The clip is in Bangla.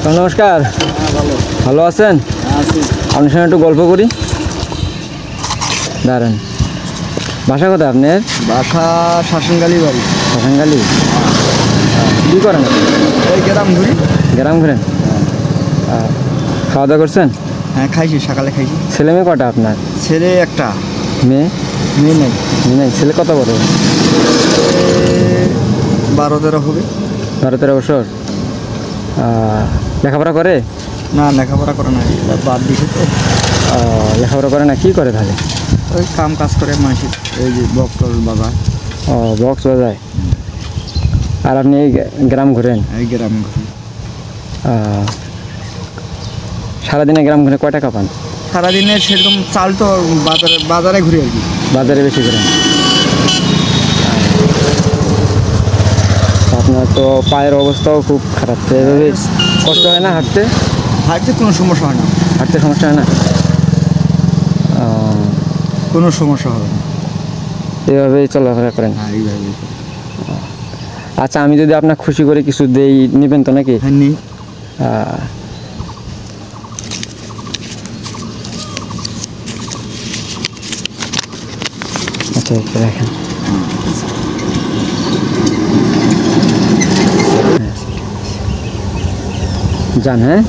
নমস্কার। ভালো ভালো আছেন? আছি। আপনার সঙ্গে একটু গল্প করি, দাঁড়ান। বাসা কোথায় আপনার? বাসা শাসনগালি বাড়ি। শাসনগালি। কী করেন আপনি? ওই গ্রাম ঘুরি। গ্রাম ঘুরেন? খাওয়া দাওয়া করছেন? হ্যাঁ খাইছি, সকালে খাইছি। ছেলে মেয়ে কটা আপনার? ছেলে একটা, মেয়ে? মেয়ে নেই। মেয়ে নেই। ছেলে কত বড়? 12-13 হবে। 12-13 বছর। লেখাপড়া করে? না, লেখাপড়া করে না, বাদ দিছে তো। লেখাপড়া করে না, কী করে তাহলে? ওই কাম কাজ করে মানুষের, এই যে বক্তর বাবা। বক্স বাজায়। আর আপনি এই গ্রাম ঘুরেন? এই গ্রাম ঘুরি। সারাদিনে গ্রাম ঘুরে কয় টাকা পান? সারাদিনে সেরকম চাল তো বাজারে ঘুরি আর কি। বাজারে বেশি ঘুরেন? আপনার তো পায়ের অবস্থাও খুব খারাপ, তো এভাবে কষ্ট হয় না হাঁটতে? হাঁটতে কোনো সমস্যা হয় না। হাঁটতে সমস্যা হয় না? কোনো সমস্যা হবে না। এভাবেই চলাফেরা করেন? হ্যাঁ, এইভাবে। আচ্ছা, আমি যদি আপনার খুশি করে কিছু দেই, নেবেন তো নাকি? হ্যাঁ, নি। আচ্ছা, দেখেন। যান। হ্যাঁ।